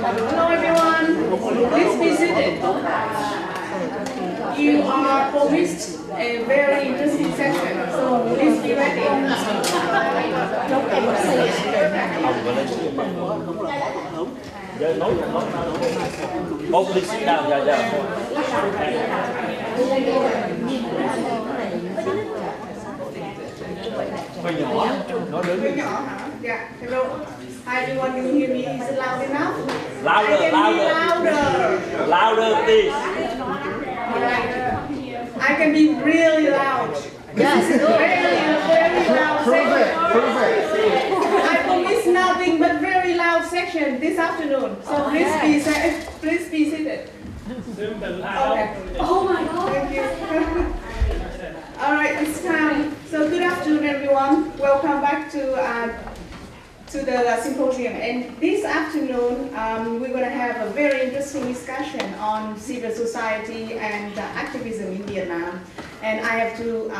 Hello everyone, please be seated. You are promised a very interesting session, so please be ready. Yeah, hello. Hi everyone, can you hear me? Is it loud enough? Louder, louder, please. Alright. I can be really loud. Yes, very loud section. I promise nothing but very loud section this afternoon. So please be seated. Okay. Oh my God. Thank you. Alright, it's time. So good afternoon everyone. Welcome back to the symposium. And this afternoon, we're going to have a very interesting discussion on civil society and activism in Vietnam. And I have to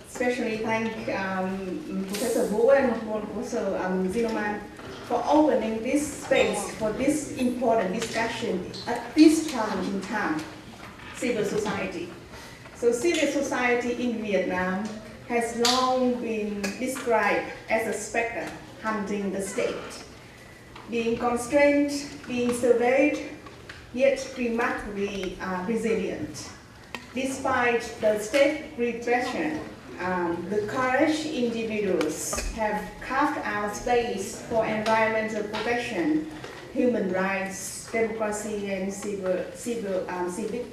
especially thank Professor Nguyen and Professor Zinoman for opening this space for this important discussion at this challenging time, civil society. So civil society in Vietnam has long been described as a spectre hunting the state, being constrained, being surveyed, yet remarkably resilient. Despite the state repression, the courage individuals have carved out space for environmental protection, human rights, democracy, and civic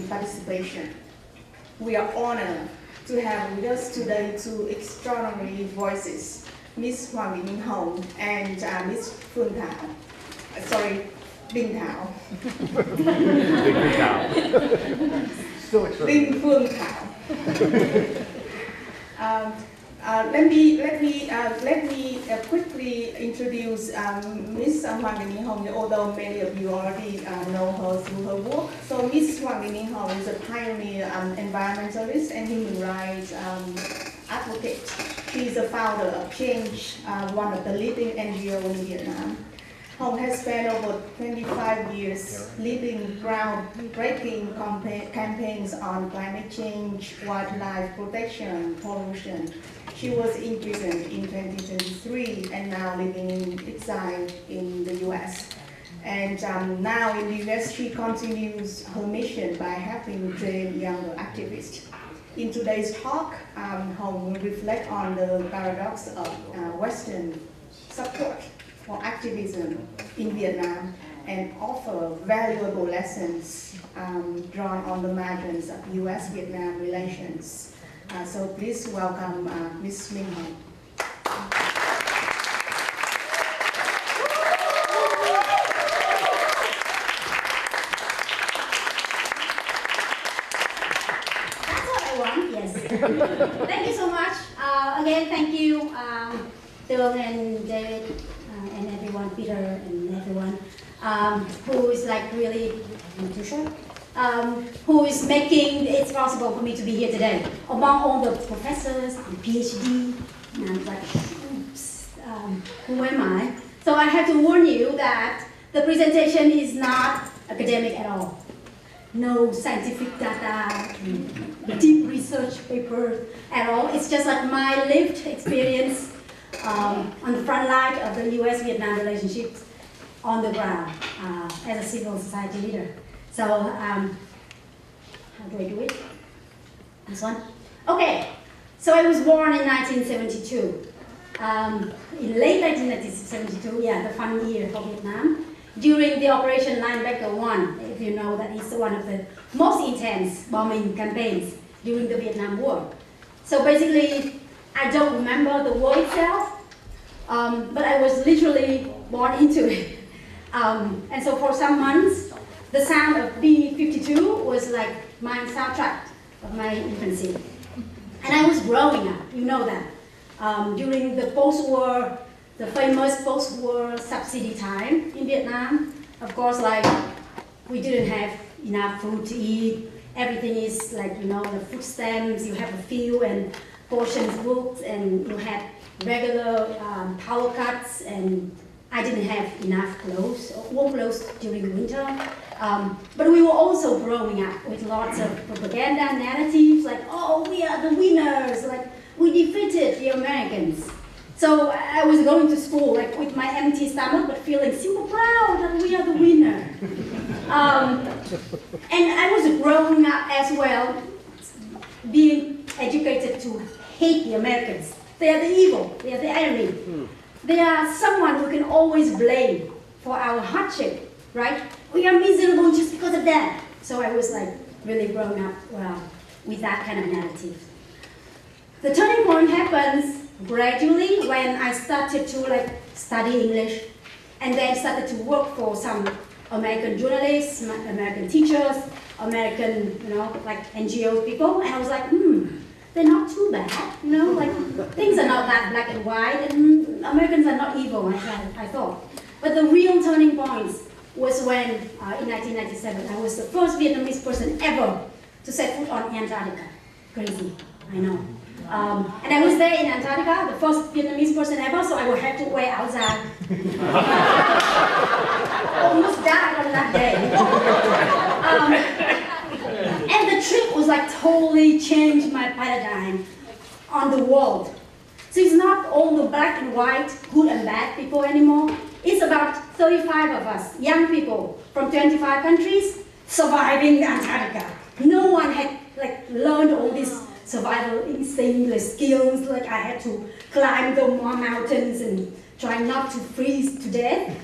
participation. We are honored to have with us today two extraordinary voices, Ms. Hoang and Ms. Phuong Thao. Sorry, Dinh Thao. Dinh Phuong Thao. Let me quickly introduce Ms. Hoang, although many of you already know her through her work. So Ms. Hoang is a pioneer environmentalist and human rights advocate. She is the founder of Change, one of the leading NGOs in Vietnam. Hoang has spent over 25 years leading groundbreaking campaigns on climate change, wildlife protection, pollution. She was imprisoned in 2023 and now living in exile in the US. And now in the US, she continues her mission by helping train younger activists. In today's talk, Hoang will reflect on the paradox of Western support for activism in Vietnam and offer valuable lessons drawn on the margins of US-Vietnam relations. So please welcome Ms. Minh. Thank you so much. Again, thank you, Thuy and David and everyone, Peter and everyone, who is like really, who is making it possible for me to be here today. Among all the professors and PhD, and I'm like, oops, who am I? So I have to warn you that the presentation is not academic at all. No scientific data, deep research papers at all. It's just like my lived experience on the front line of the US-Vietnam relationships on the ground as a civil society leader. So, how do I do it? This one? Okay, so I was born in 1972. In late 1972, yeah, the fun year for Vietnam. during the Operation Linebacker 1, if you know, that is one of the most intense bombing campaigns during the Vietnam War. So basically, I don't remember the war itself, but I was literally born into it. And so for some months, the sound of B-52 was like my soundtrack of my infancy. And I was growing up, you know that. During the post-war, the famous post-war subsidy time in Vietnam, of course, like, we didn't have enough food to eat. Everything is like, you know, the food stamps, you have a few and portions booked, and you had regular power cuts, and I didn't have enough clothes, warm clothes during the winter. But we were also growing up with lots of propaganda narratives, like, oh, we are the winners, like, we defeated the Americans. So I was going to school like with my empty stomach, but feeling super proud that we are the winner. And I was growing up as well, being educated to hate the Americans. They are the evil, they are the enemy. They are someone who can always blame for our hardship, right? We are miserable just because of that. So I was like really growing up with that kind of narrative. The turning point happens gradually when I started to like study English, and then started to work for some American journalists, American teachers, American, you know, like NGO people, and I was like, they're not too bad, you know, like things are not that black and white, and Americans are not evil, I thought. But the real turning points was when, in 1997, I was the first Vietnamese person ever to set foot on Antarctica. Crazy, I know. And I was there in Antarctica, the first Vietnamese person ever, so I would have to wait outside. Almost died on that day. And the trip was like totally changed my paradigm on the world. So it's not all the black and white, good and bad people anymore. It's about 35 of us, young people from 25 countries, surviving Antarctica. No one had like learned all these survival instincts, skills, like I had to climb the mountains and try not to freeze to death.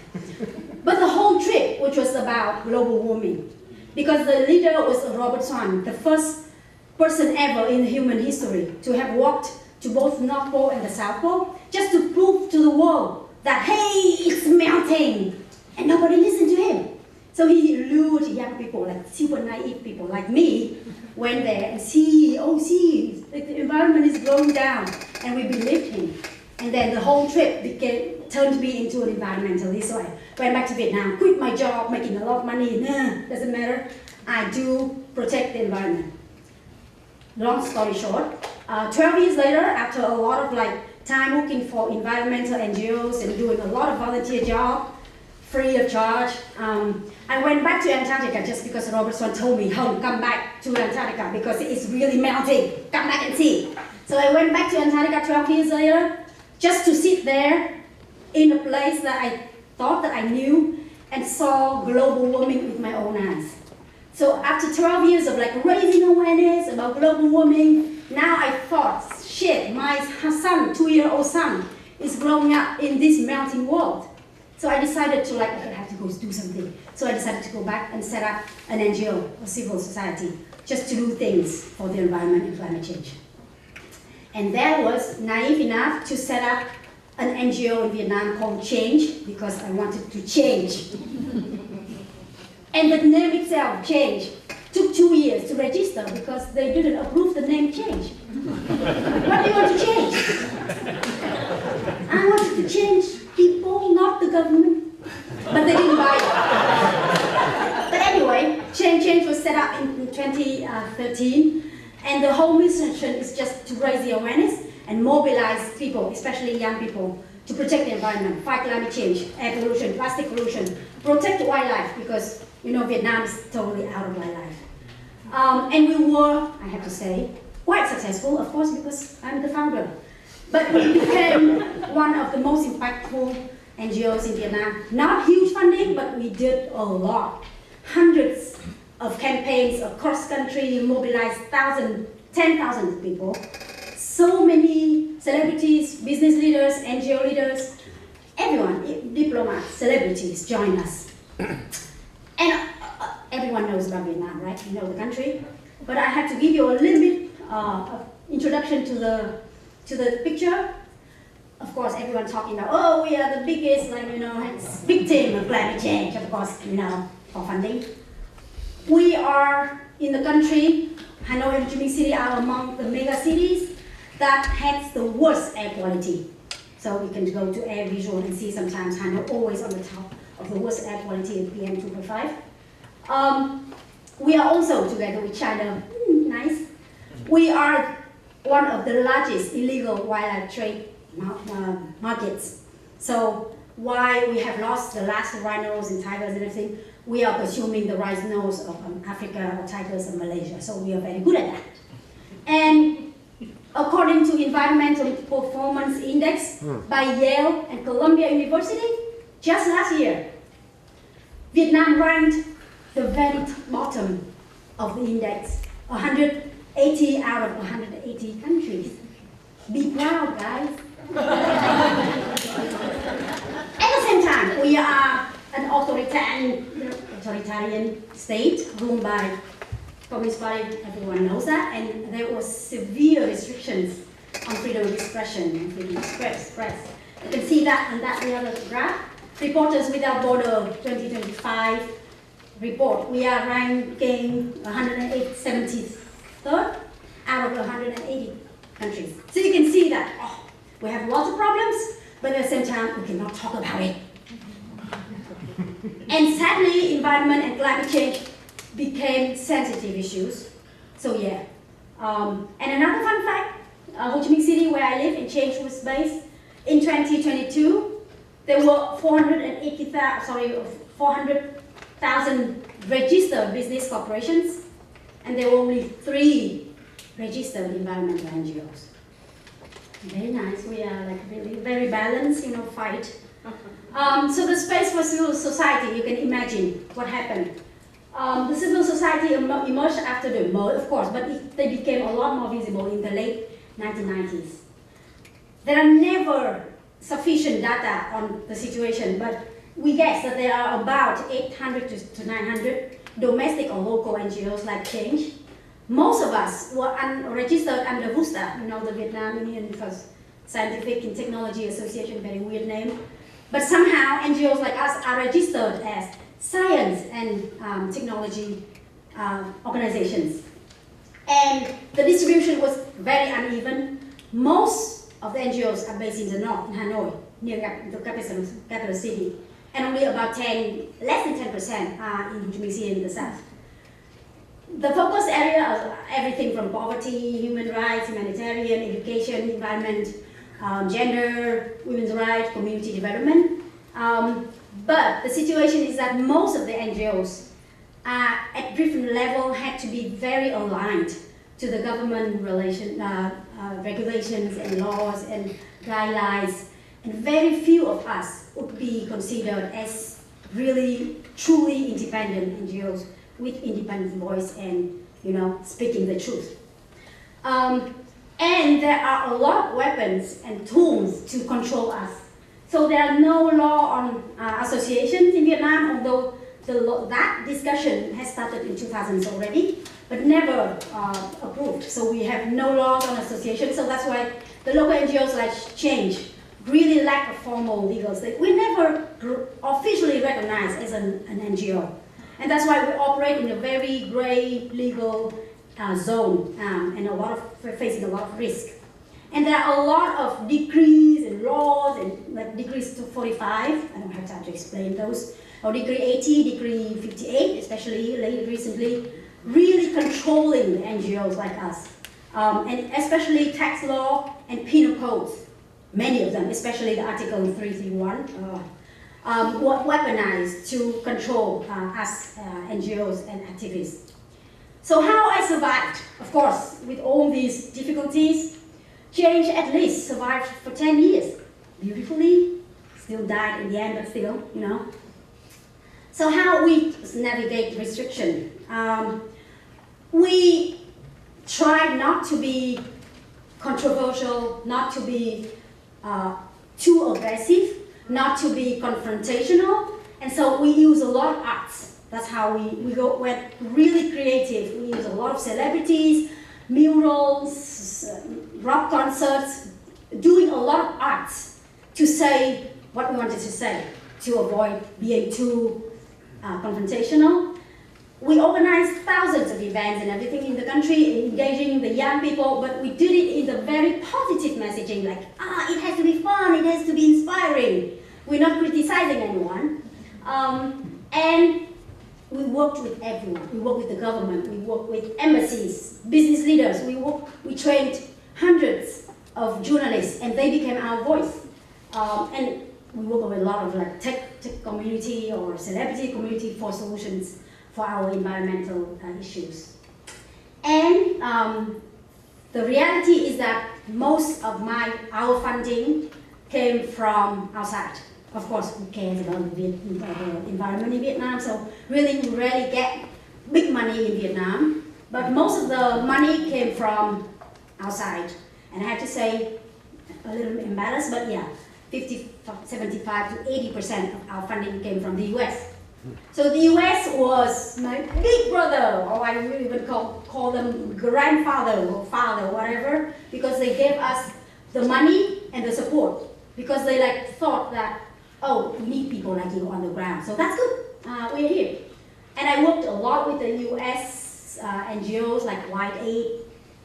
But the whole trip, which was about global warming, because the leader was Robert Swan, the first person ever in human history to have walked to both North Pole and the South Pole, just to prove to the world that, hey, it's melting, and nobody listened to him. So he lured young people, like super naive people like me, went there and see, the environment is going down, and we believed him. And then the whole trip turned me into an environmentalist. So I went back to Vietnam, quit my job, making a lot of money, doesn't matter. I do protect the environment. Long story short, 12 years later, after a lot of like time working for environmental NGOs and doing a lot of volunteer job, free of charge, I went back to Antarctica just because Robert Swan told me, come back to Antarctica because it's really melting, come back and see. So I went back to Antarctica 12 years later, just to sit there in a place that I thought that I knew and saw global warming with my own eyes. So after 12 years of like raising awareness about global warming, now I thought, shit, my son, 2-year-old son, is growing up in this melting world. So I decided to like, okay, I have to go do something. So I decided to go back and set up an NGO, a civil society, just to do things for the environment and climate change. And that was naive enough to set up an NGO in Vietnam called Change, because I wanted to change. And the name itself, Change, took 2 years to register because they didn't approve the name Change. What do you want to change? I wanted to change people, not the government. But they didn't buy it. But anyway, Change was set up in 2013. And the whole mission is just to raise the awareness and mobilize people, especially young people, to protect the environment, fight climate change, air pollution, plastic pollution, protect wildlife, because you know Vietnam is totally out of wildlife. And we were, I have to say, quite successful, of course, because I'm the founder. But we became one of the most impactful NGOs in Vietnam. Not huge funding, but we did a lot. Hundreds of campaigns across country, mobilized 10,000 people. So many celebrities, business leaders, NGO leaders, everyone, diplomats, celebrities joined us. And everyone knows about Vietnam, right? You know the country. But I have to give you a little bit of introduction to the picture. Of course, everyone talking about, oh, we are the biggest, like, you know, victim of climate change, of course, you know, for funding. We are in the country, Hanoi and Ho Chi Minh City are among the mega cities that has the worst air quality. So we can go to air visual and see sometimes Hanoi always on the top of the worst air quality in PM 2.5. We are also together with China, nice. We are one of the largest illegal wildlife trade markets. So why we have lost the last rhinos and tigers and everything, we are consuming the rhinos of Africa or tigers in Malaysia. So we are very good at that. And according to Environmental Performance Index by Yale and Columbia University, just last year, Vietnam ranked the very bottom of the index, 180 out of 180 countries. Be proud, guys. At the same time, we are an authoritarian state ruled by Communist Party, everyone knows that, and there was severe restrictions on freedom of expression and freedom of press. You can see that on that other graph. Reporters Without Borders 2025 report, we are ranking 173rd out of 180 countries. So you can see that, oh, we have lots of problems, but at the same time, we cannot talk about it. And sadly, environment and climate change became sensitive issues. So yeah. And another fun fact, Ho Chi Minh City, where I live, and change was based, in 2022, there were 400,000 registered business corporations, and there were only 3 registered environmental NGOs. Very nice. We are like really very balanced, you know, fight. So the space for civil society, you can imagine what happened. The civil society emerged after the merge, of course, but they became a lot more visible in the late 1990s. There are never sufficient data on the situation, but we guess that there are about 800 to 900 domestic or local NGOs like Change. Most of us were registered under VUSTA, you know, the Vietnam Union for Scientific and Technology Association, very weird name. But somehow NGOs like us are registered as science and technology organizations. And the distribution was very uneven. Most of the NGOs are based in the north, in Hanoi, near the capital city. And only about less than 10% are in Ho Chi Minh City in the south. The focus area are everything from poverty, human rights, humanitarian, education, environment, gender, women's rights, community development. But the situation is that most of the NGOs at different level had to be very aligned to the government regulations and laws and guidelines. And very few of us would be considered as really truly independent NGOs with independent voice and, you know, speaking the truth. And there are a lot of weapons and tools to control us. So there are no law on associations in Vietnam, although that discussion has started in 2000s already, but never approved. So we have no laws on associations. So that's why the local NGOs like Change really lack a formal legal state. We never officially recognized as an NGO. And that's why we operate in a very gray legal zone and facing a lot of risk. And there are a lot of decrees and laws, and like decrees 45, I don't have time to explain those, or decree 80, decree 58, especially recently, really controlling the NGOs like us. And especially tax law and penal codes, many of them, especially the Article 331, weaponized to control us NGOs and activists. So how I survived, of course, with all these difficulties. Change at least survived for 10 years, beautifully, still died in the end, but still, you know. So how we navigate restriction? We tried not to be controversial, not to be too aggressive, not to be confrontational, And so we use a lot of arts. That's how went really creative. We use a lot of celebrities, murals, rock concerts, doing a lot of arts to say what we wanted to say, to avoid being too confrontational. We organized thousands of events and everything in the country, engaging the young people, but we did it in the very positive messaging, like, it has to be fun, it has to be inspiring. We're not criticizing anyone. And we worked with everyone. We worked with the government, we worked with embassies, business leaders, we trained hundreds of journalists, and they became our voice. And we work with a lot of like tech community or celebrity community for solutions for our environmental issues. And the reality is that most of our funding came from outside. Of course, who cares about the environment in Vietnam, so really we rarely get big money in Vietnam, but most of the money came from outside. And I have to say, a little embarrassed, but yeah, 75 to 80% of our funding came from the US. So the US was my big brother, or I really even call them grandfather or father, whatever, because they gave us the money and the support, because they like thought that, oh, we need people like you on the ground. So that's good, we're here. And I worked a lot with the US NGOs like White Aid.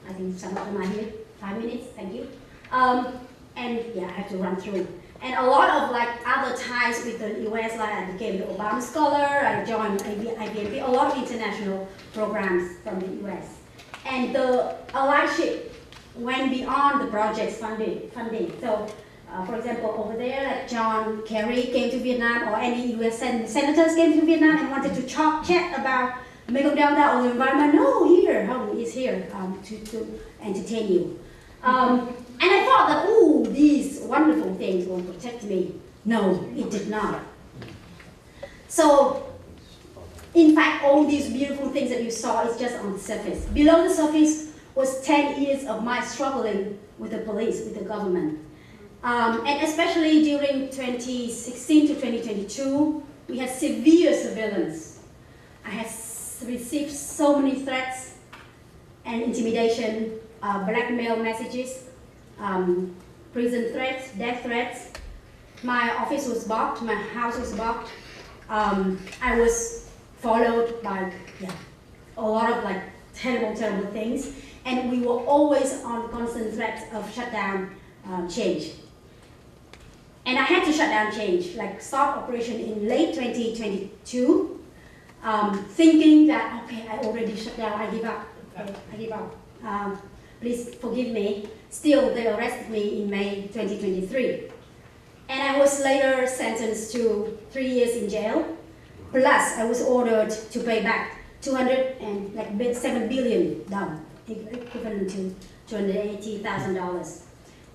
I think some of them are here. 5 minutes, thank you. And yeah, I have to run through. And a lot of like other ties with the US, like I became the Obama Scholar, I joined IBMP, a lot of international programs from the US. And the allyship went beyond the project's funding. So, for example, over there, like John Kerry came to Vietnam, or any US senators came to Vietnam and wanted to chat about Mekong Delta or the environment. No, here, Hoang is here to entertain you. And I thought that, ooh, these wonderful things will protect me. No, it did not. So, in fact, all these beautiful things that you saw is just on the surface. Below the surface was 10 years of my struggling with the police, with the government. And especially during 2016 to 2022, we had severe surveillance. I had received so many threats and intimidation, blackmail messages, prison threats, death threats. My office was blocked, my house was blocked. I was followed by a lot of like terrible things. And we were always on constant threats of shutdown change. And I had to shut down change, like stop operation in late 2022, thinking that, okay, I already shut down, I give up, I give up. Please forgive me. Still, they arrested me in May 2023. And I was later sentenced to 3 years in jail. Plus, I was ordered to pay back $7 billion, equivalent to $280,000.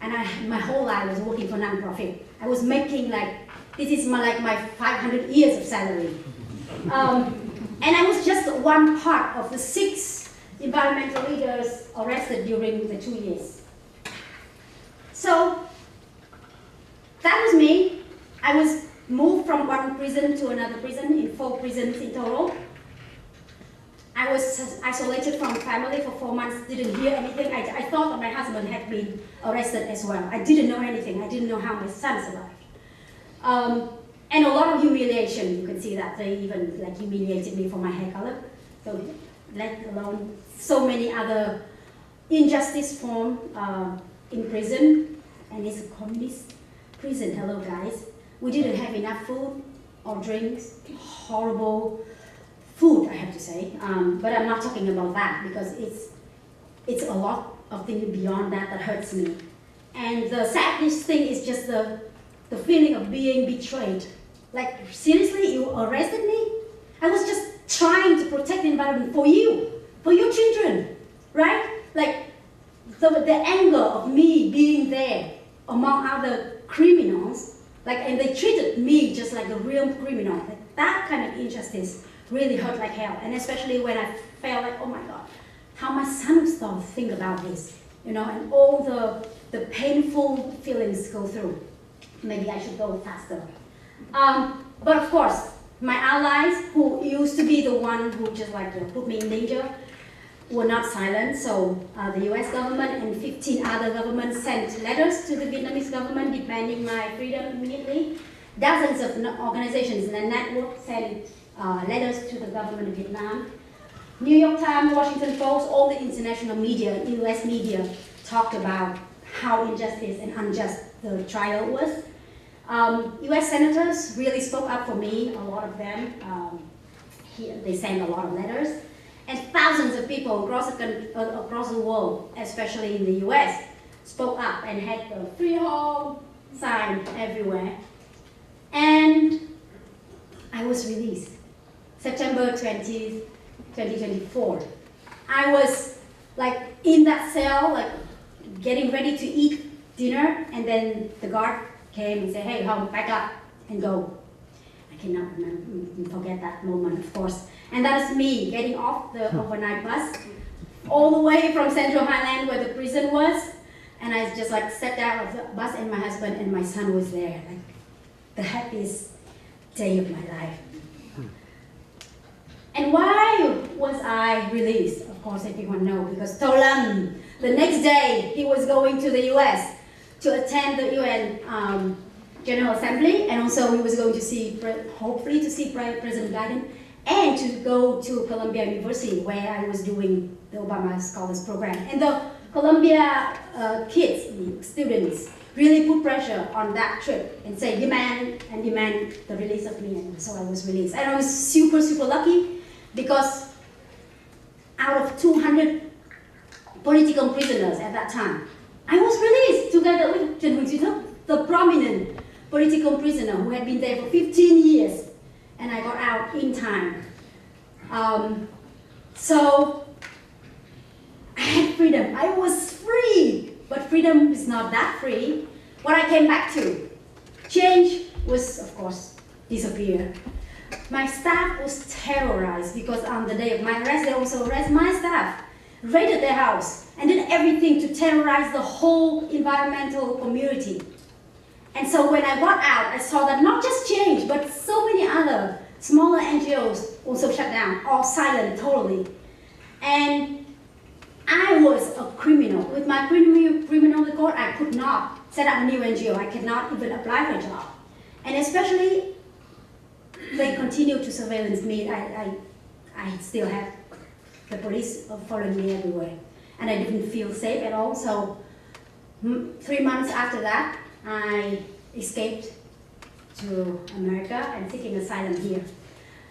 And my whole life was working for non-profit. I was making this is my 500 years of salary. And I was just one part of the 6 environmental leaders arrested during the 2 years. So that was me. I was moved from one prison to another prison, in 4 prisons in total. I was isolated from family for 4 months, didn't hear anything. I thought that my husband had been arrested as well. I didn't know anything. I didn't know how my son survived. And a lot of humiliation, you can see that. They even humiliated me for my hair color. So let alone so many other injustice form in prison. And it's a communist prison, hello guys. We didn't have enough food or drinks, horrible food, I have to say. But I'm not talking about that because it's a lot of things beyond that hurts me. And the saddest thing is just the feeling of being betrayed. Like, seriously, you arrested me? I was just trying to protect the environment for you, for your children, right? Like, the anger of me being there among other criminals, and they treated me just like a real criminal. Like, that kind of injustice really hurt like hell. And especially when I felt like, oh my God, how my son will start to think about this, and all the painful feelings go through. Maybe I should go faster. But of course, my allies, who used to be the one who just like put me in danger, were not silent. So the US government and 15 other governments sent letters to the Vietnamese government demanding my freedom immediately. Dozens of organizations in the network sent letters to the government of Vietnam. New York Times, Washington Post, all the international media, US media, talked about how injustice and unjust the trial was. US senators really spoke up for me, a lot of them. They sent a lot of letters. And thousands of people across the world, especially in the US, spoke up and had the free Hoang sign everywhere. And I was released September 20th, 2024. I was like in that cell, like getting ready to eat dinner, and then the guard came and said, "Hey, Hoang, back up and go." I cannot forget that moment, of course. And that is me getting off the overnight bus, all the way from Central Highland where the prison was. And I just like stepped out of the bus, and my husband and my son was there. Like the happiest day of my life. And why was I released? Of course, everyone knows, because Tho Lam, the next day, he was going to the US to attend the UN General Assembly, and also he was going to see, hopefully to see President Biden, and to go to Columbia University, where I was doing the Obama Scholars Program. And the Columbia students, really put pressure on that trip and say demand the release of me, and so I was released. And I was super, super lucky, because out of 200 political prisoners at that time, I was released together with Trần Huỳnh Duy Thức, the prominent political prisoner who had been there for 15 years, and I got out in time. So I had freedom. I was free, but freedom is not that free. What I came back to, change was, of course, disappear. My staff was terrorized, because on the day of my arrest, they also arrested my staff, raided their house, and did everything to terrorize the whole environmental community. And so when I got out, I saw that not just change, but so many other smaller NGOs also shut down, or silent totally. And I was a criminal. With my criminal record, I could not set up a new NGO. I could not even apply for a job. And especially, they continue to surveillance me. I still have the police following me everywhere. And I didn't feel safe at all. So 3 months after that, I escaped to America and seeking asylum here.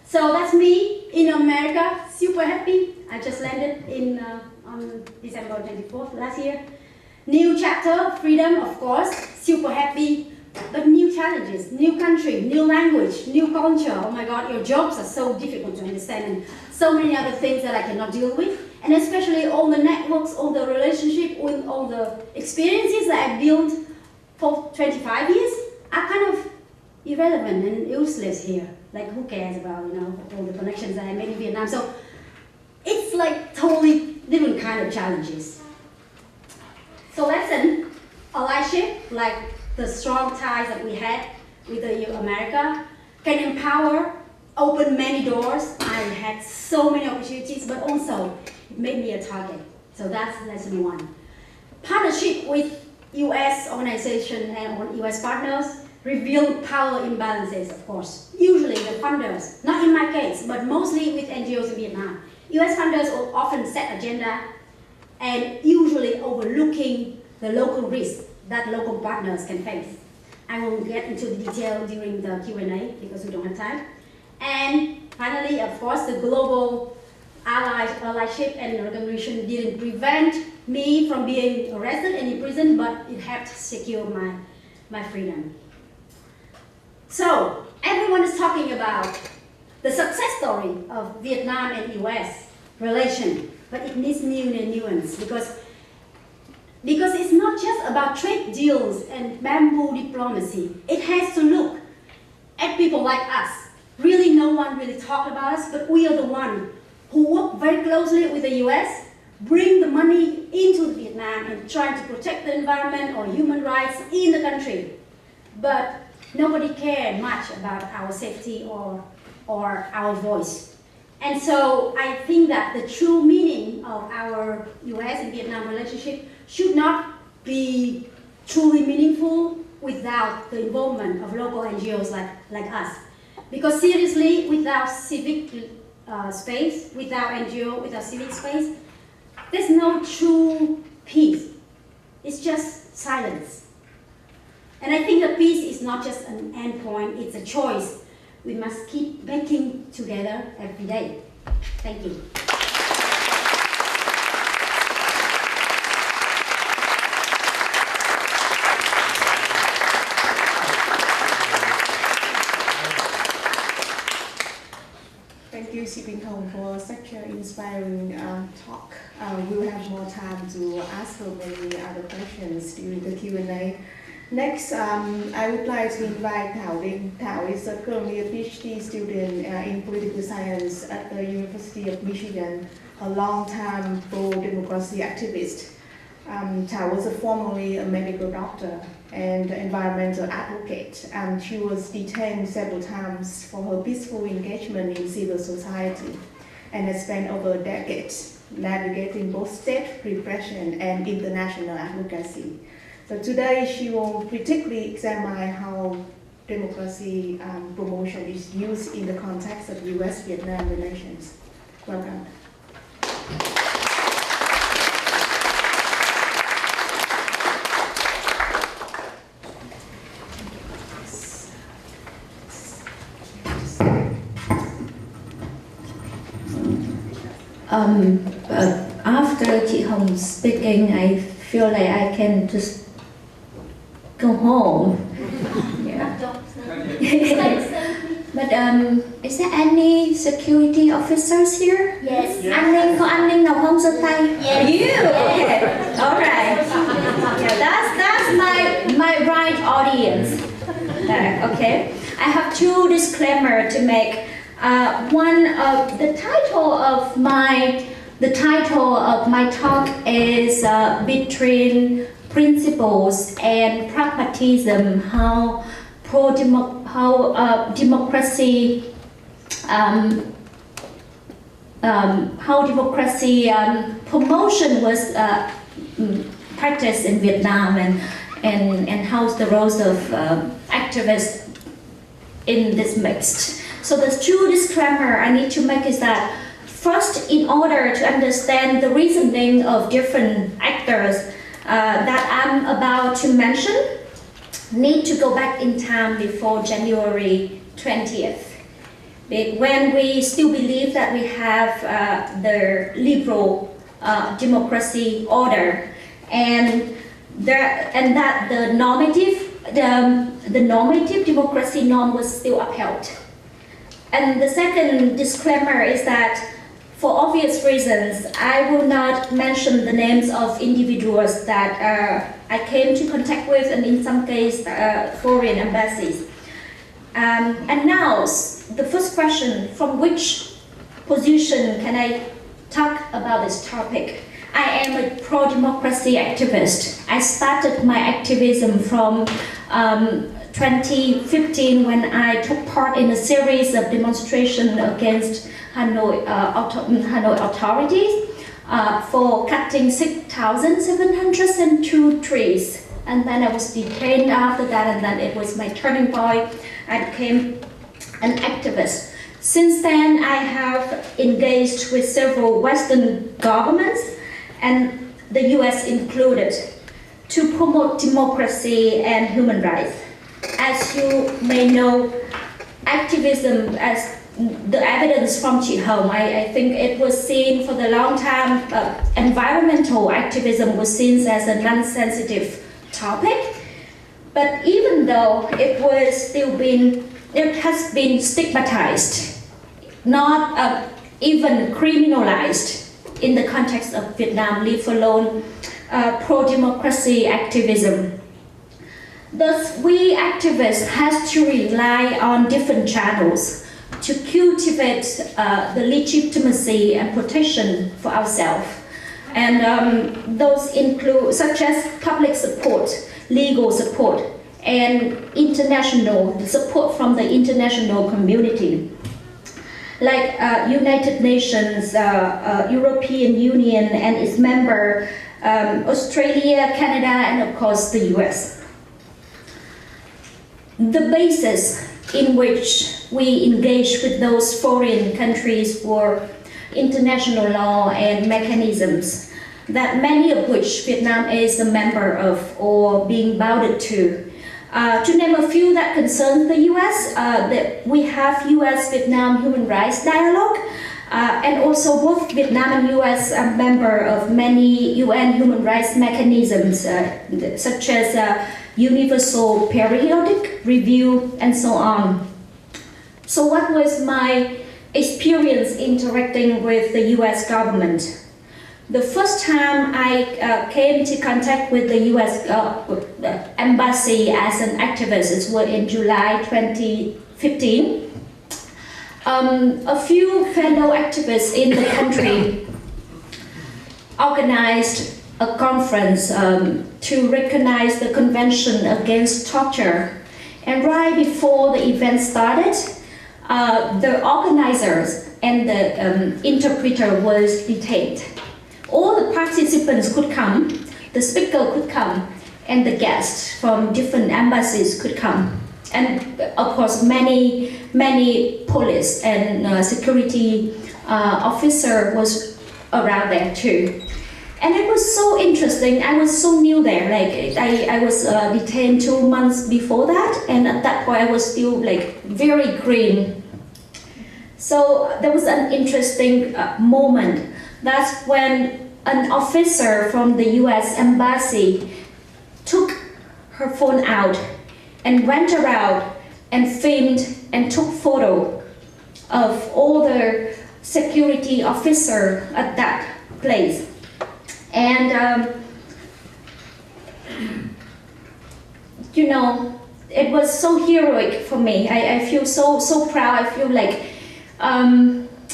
So that's me in America, super happy. I just landed in on December 24th last year. New chapter, freedom, of course, super happy, but new challenges, new country, new language, new culture. Oh my God, your jokes are so difficult to understand, and so many other things that I cannot deal with. And especially all the networks, all the relationship, all the experiences that I built for 25 years are kind of irrelevant and useless here. Like, who cares about, all the connections that I made in Vietnam? So it's like totally different kind of challenges. So lesson, allyship, like the strong ties that we had with America, can empower, open many doors. I had so many opportunities, but also it made me a target. So that's lesson one. Partnership with US organizations and US partners reveal power imbalances, of course. Usually the funders, not in my case, but mostly with NGOs in Vietnam. US funders will often set agenda and usually overlooking the local risks that local partners can face. I won't get into the detail during the Q&A because we don't have time. And finally, of course, the global allyship and recognition didn't prevent me from being arrested and imprisoned, but it helped secure my freedom. So, everyone is talking about the success story of Vietnam and US relation, but it needs nuance because it's not just about trade deals and bamboo diplomacy. It has to look at people like us. Really, no one really talked about us, but we are the one who work very closely with the US, bring the money into Vietnam and trying to protect the environment or human rights in the country. But nobody cared much about our safety or our voice. And so I think that the true meaning of our US and Vietnam relationship should not be truly meaningful without the involvement of local NGOs like us. Because seriously, without civic space, without NGO, without civic space, there's no true peace. It's just silence. And I think that peace is not just an endpoint, it's a choice. We must keep making together every day. Thank you. Thank you, Chị Bình Hồng, for such an inspiring talk. We'll have more time to ask her many other questions during the Q&A. Next, I would like to invite Thao Dinh. Thao is currently a PhD student in political science at the University of Michigan, a long-time pro-democracy activist. Thao was formerly a medical doctor and environmental advocate. She was detained several times for her peaceful engagement in civil society and has spent over a decade navigating both state repression and international advocacy. So today she will critically examine how democracy promotion is used in the context of US-Vietnam relations. Welcome. After Chị Hồng speaking, I feel like I can just go home. Yeah. But is there any security officers here? Yes. An ninh, có an ninh nào không giơ tay? Yes. You? Okay. All right. Yeah, that's my right audience. Okay. I have two disclaimers to make. One of the title of my talk is Between Principles and Pragmatism: How democracy promotion was practiced in Vietnam, and how's the roles of activists in this mix. So the two disclaimer I need to make is that first, in order to understand the reasoning of different actors that I'm about to mention, need to go back in time before January 20th, when we still believe that we have the liberal democracy order, and that the normative democracy norm was still upheld. And the second disclaimer is that, for obvious reasons, I will not mention the names of individuals that I came to contact with, and in some cases, foreign embassies. And now, the first question: from which position can I talk about this topic? I am a pro-democracy activist. I started my activism from 2015, when I took part in a series of demonstrations against Hanoi authorities for cutting 6,702 trees. And then I was detained after that, and then it was my turning point. I became an activist. Since then, I have engaged with several Western governments, and the US included, to promote democracy and human rights. As you may know, activism, as the evidence from Chị Hồng, I think it was seen for the long time, environmental activism was seen as a non-sensitive topic. But even though it has been stigmatized, not even criminalized in the context of Vietnam, leave alone pro-democracy activism. Thus, we activists have to rely on different channels to cultivate the legitimacy and protection for ourselves. And those include, such as public support, legal support, and the support from the international community, like United Nations, European Union and its member, Australia, Canada, and of course the US. The basis in which we engage with those foreign countries were international law and mechanisms, that many of which Vietnam is a member of or being bounded to. To name a few that concern the US, we have US-Vietnam Human Rights Dialogue, and also both Vietnam and US are member of many UN human rights mechanisms, such as Universal Periodic Review and so on. So what was my experience interacting with the US government? The first time I came into contact with the US embassy as an activist was in July 2015. A few fellow activists in the country organized a conference to recognize the Convention Against Torture. And right before the event started, the organizers and the interpreter was detained. All the participants could come, the speaker could come, and the guests from different embassies could come. And of course, many police and security officer was around there too. And it was so interesting. I was so new there. Like I was detained 2 months before that, and at that point I was still like very green. So there was an interesting moment. That's when an officer from the US embassy took her phone out and went around and filmed and took photo of all the security officer at that place. And you know, it was so heroic for me. I feel so proud. I feel like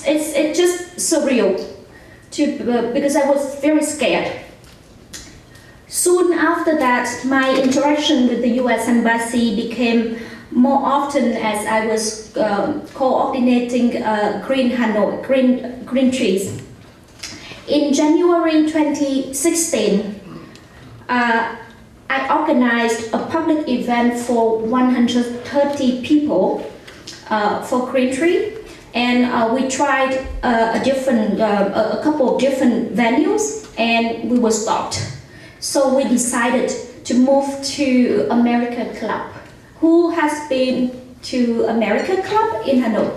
it's just surreal. Because I was very scared. Soon after that, my interaction with the US Embassy became more often as I was coordinating Green Hanoi, green trees. In January 2016, I organized a public event for 130 people for Green Tree. And we tried a couple of different venues, and we were stopped. So we decided to move to America Club. Who has been to America Club in Hanoi?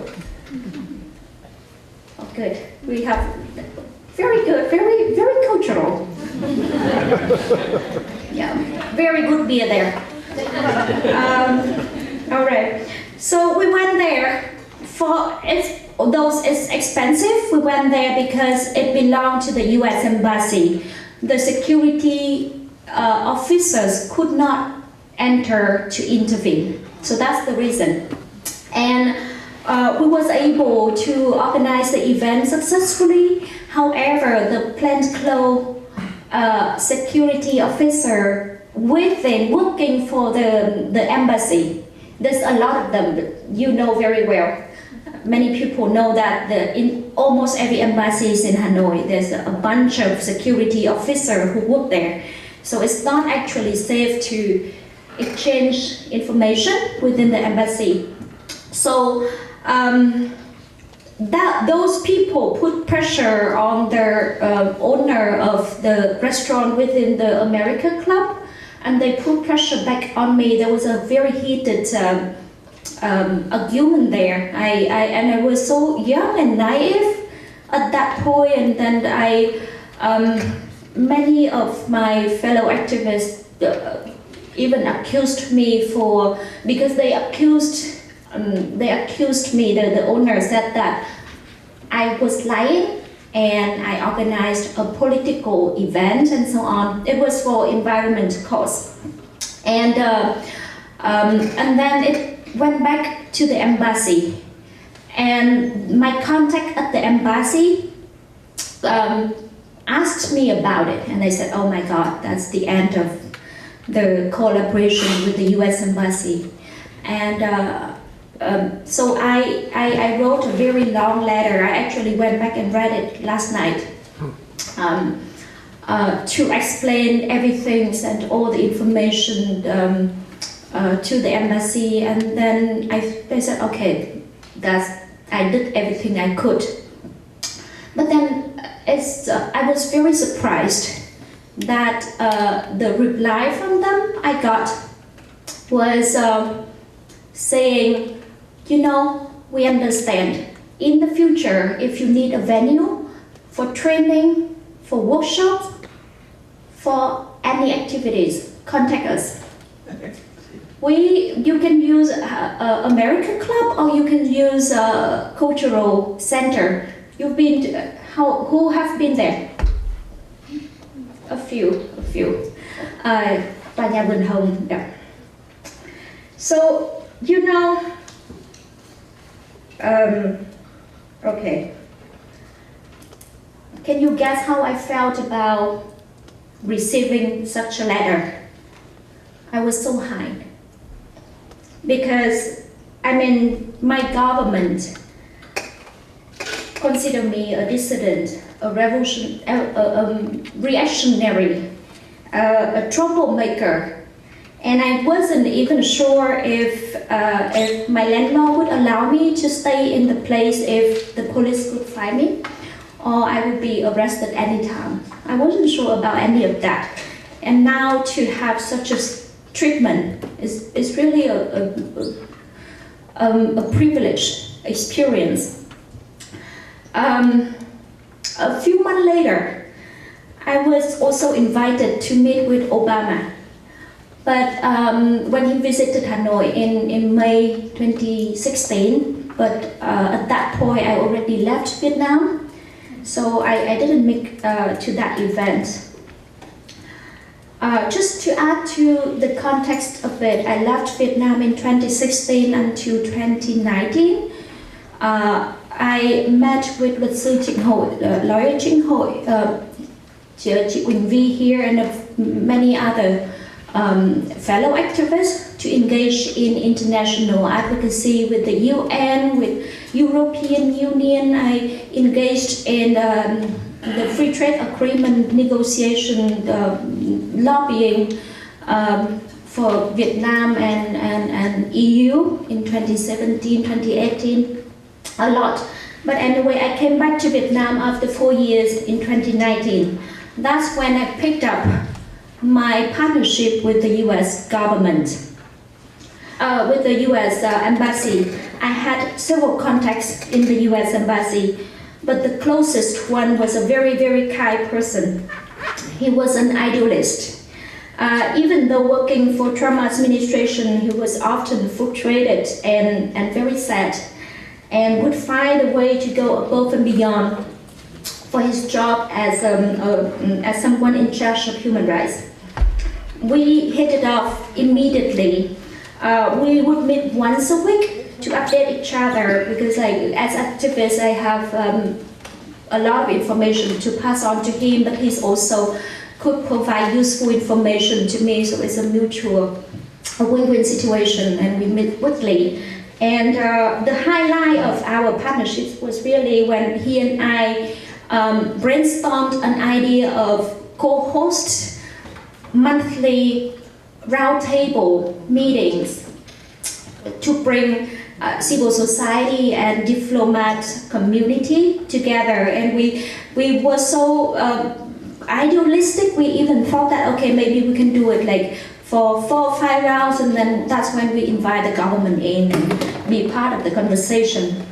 Oh, good. We have very good, very cultural. Yeah, very good beer there. All right. So we went there. Although it's expensive, we went there because it belonged to the US Embassy. The security officers could not enter to intervene. So that's the reason. And we was able to organize the event successfully. However, the plainclothes security officer within working for the embassy, there's a lot of them, you know very well. Many people know that in almost every embassy in Hanoi, there's a bunch of security officers who work there. So it's not actually safe to exchange information within the embassy. So those people put pressure on the owner of the restaurant within the America Club, and they put pressure back on me. There was a very heated argument there. I was so young and naive at that point, and then many of my fellow activists even accused me because they accused me. The owner said that I was lying and I organized a political event and so on. It was for environment cause, and then it went back to the embassy, and my contact at the embassy asked me about it, and they said, "Oh my God, that's the end of the collaboration with the U.S. Embassy. And so I wrote a very long letter. I actually went back and read it last night to explain everything, sent all the information to the embassy, and then they said, okay, I did everything I could. But then I was very surprised that the reply from them I got was saying, you know, we understand. In the future, if you need a venue for training, for workshops, for any activities, contact us. You can use American Club, or you can use a cultural center. You've been, who have been there? A few. Tòa nhà Vườn Hồng. Yeah. So, you know, okay. Can you guess how I felt about receiving such a letter? I was so high. Because, I mean, my government consider me a dissident, a reactionary, a troublemaker, and I wasn't even sure if my landlord would allow me to stay in the place if the police could find me, or I would be arrested anytime. I wasn't sure about any of that, and now to have such a treatment is really a privileged experience. A few months later, I was also invited to meet with Obama. But when he visited Hanoi in May 2016, but at that point I already left Vietnam, so I didn't make to that event. Just to add to the context a bit, I left Vietnam in 2016 until 2019. I met with luật sư Trịnh Hội, lawyer Trịnh Hội, chị Quỳnh Vi here, and many other fellow activists to engage in international advocacy with the UN, with European Union. I engaged in the free trade agreement negotiation, lobbying for Vietnam and EU in 2017, 2018, a lot. But anyway, I came back to Vietnam after 4 years in 2019. That's when I picked up my partnership with the US government, with the US embassy. I had several contacts in the US embassy, but the closest one was a very, very kind person. He was an idealist. Even though working for Trump administration, he was often frustrated and very sad, and would find a way to go above and beyond for his job as someone in charge of human rights. We hit it off immediately. We would meet once a week to update each other, because as activists I have a lot of information to pass on to him, but he's also could provide useful information to me, so it's a mutual win-win situation, and we meet weekly. And the highlight of our partnership was really when he and I brainstormed an idea of co-host monthly roundtable meetings to bring civil society and diplomat community together. And we were so idealistic, we even thought that, okay, maybe we can do it like for 4 or 5 rounds, and then that's when we invite the government in and be part of the conversation.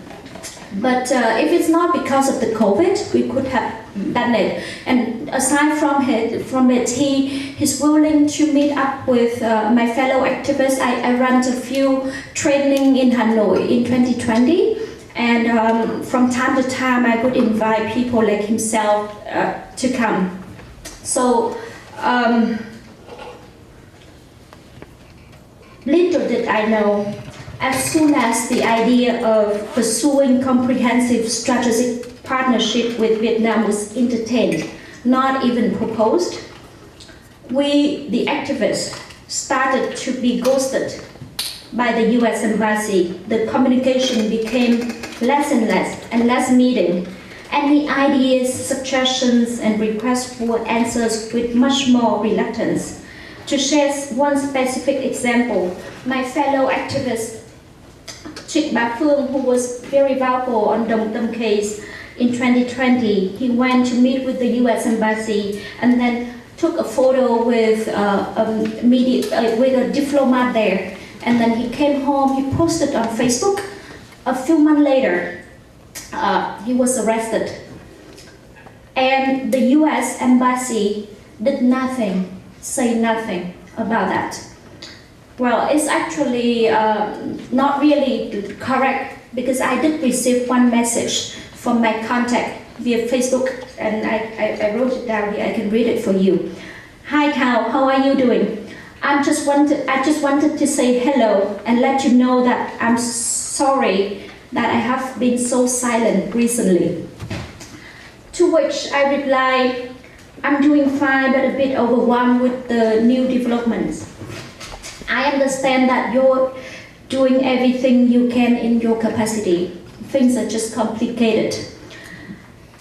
But if it's not because of the COVID, we could have done it. And aside from it, he's willing to meet up with my fellow activists. I ran a few training in Hanoi in 2020, and from time to time I would invite people like himself to come. So little did I know, as soon as the idea of pursuing comprehensive strategic partnership with Vietnam was entertained, not even proposed, we, the activists, started to be ghosted by the US Embassy. The communication became less and less meeting. Any ideas, suggestions, and requests for answers with much more reluctance. To share one specific example, my fellow activist, Phuong, who was very vocal on the case in 2020, he went to meet with the US Embassy and then took a photo with a diplomat there. And then he came home, he posted on Facebook. A few months later, he was arrested. And the US Embassy did nothing, say nothing about that. Well, it's actually not really correct, because I did receive one message from my contact via Facebook, and I wrote it down here. I can read it for you. Hi Thao, how are you doing? I just wanted to say hello and let you know that I'm sorry that I have been so silent recently. To which I replied, I'm doing fine, but a bit overwhelmed with the new developments. I understand that you're doing everything you can in your capacity. Things are just complicated.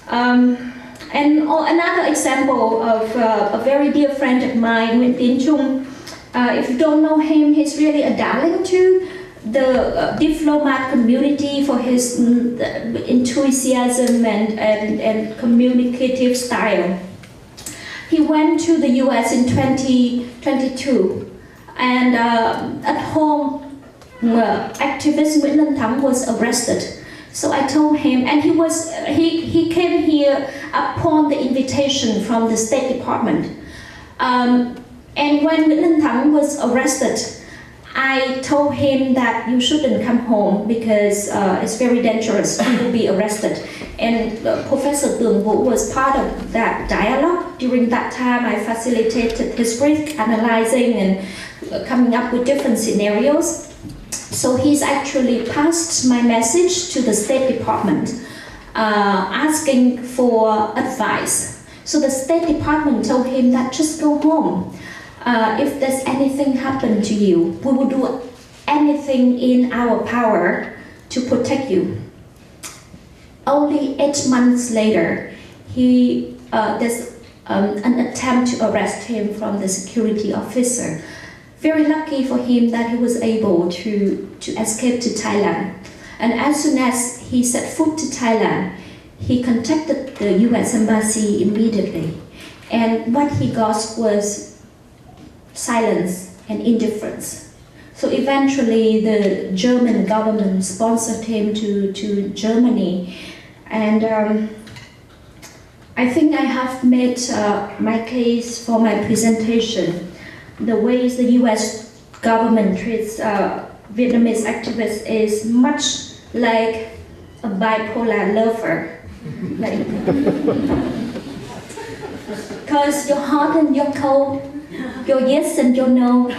And another example of a very dear friend of mine, Nguyen. If you don't know him, he's really a darling to the diplomat community for his enthusiasm and communicative style. He went to the US in 2022, and at home, activist Nguyen was arrested. So I told him, and he came here upon the invitation from the State Department. And when Nguyen was arrested, I told him that you shouldn't come home because it's very dangerous. You will be arrested. And Professor Thuy was part of that dialogue. During that time, I facilitated his risk analyzing and coming up with different scenarios. So he's actually passed my message to the State Department, asking for advice. So the State Department told him that just go home. If there's anything happen to you, we will do anything in our power to protect you. Only 8 months later, there's an attempt to arrest him from the security officer. Very lucky for him that he was able to escape to Thailand. And as soon as he set foot to Thailand, he contacted the US Embassy immediately. And what he got was silence and indifference. So eventually the German government sponsored him to Germany. And I think I have made my case for my presentation. The ways the US government treats Vietnamese activists is much like a bipolar lover. Because you're hot and you're cold, you're yes and you're no.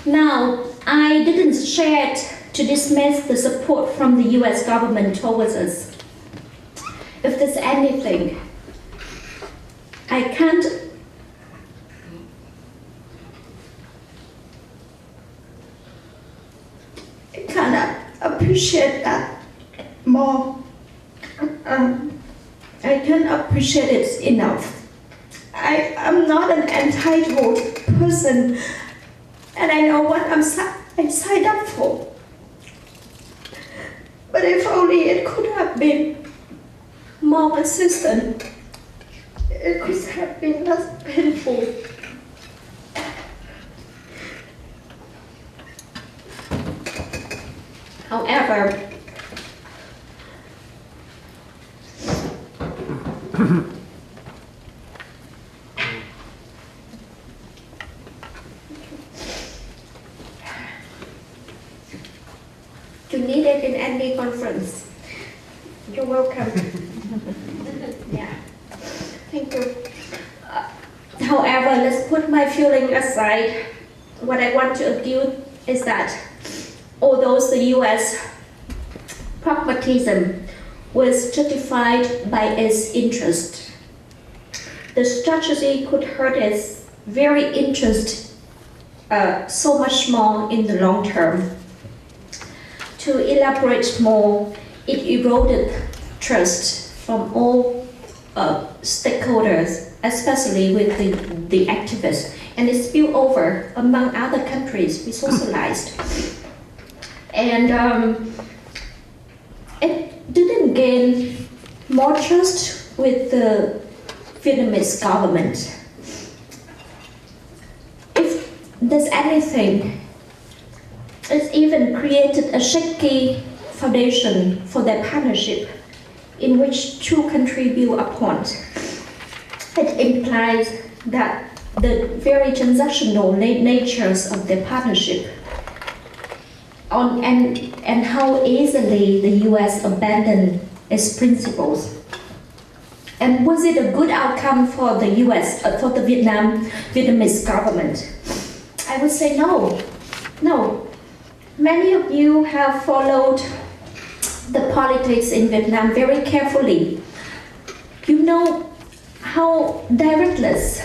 Now, I didn't share it to dismiss the support from the US government towards us. If there's anything, I cannot appreciate that more. I can't appreciate it enough. I am not an entitled person, and I know what I signed up for. But if only it could have been more consistent, it could have been less painful. However, you need it in any conference. You're welcome. Yeah, thank you. However, let's put my feeling aside. What I want to argue is that although the US pragmatism was justified by its interest, the strategy could hurt its very interest so much more in the long term. To elaborate more, it eroded trust from all stakeholders, especially with the activists, and it spilled over among other countries we socialized. And it didn't gain more trust with the Vietnamese government. If there's anything, it even created a shaky foundation for their partnership in which two countries build upon. It implies that the very transactional natures of their partnership and how easily the US abandoned its principles. And was it a good outcome for the US, for the Vietnamese government? I would say no. No. Many of you have followed the politics in Vietnam very carefully. You know how directionless,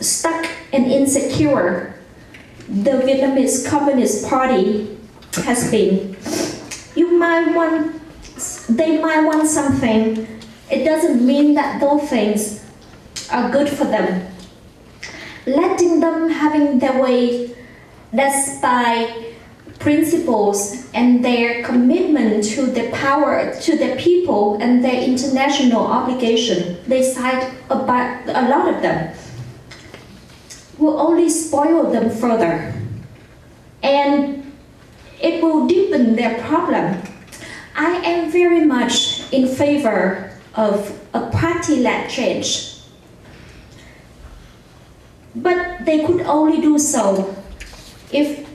stuck and insecure the Vietnamese Communist Party has been. They might want something. It doesn't mean that those things are good for them. Letting them having their way, that's by principles and their commitment to their power, to their people and their international obligation. They cite about a lot of them. Will only spoil them further, and it will deepen their problem. I am very much in favor of a party-led change, but they could only do so if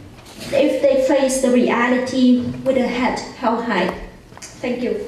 they face the reality with a head held high. Thank you.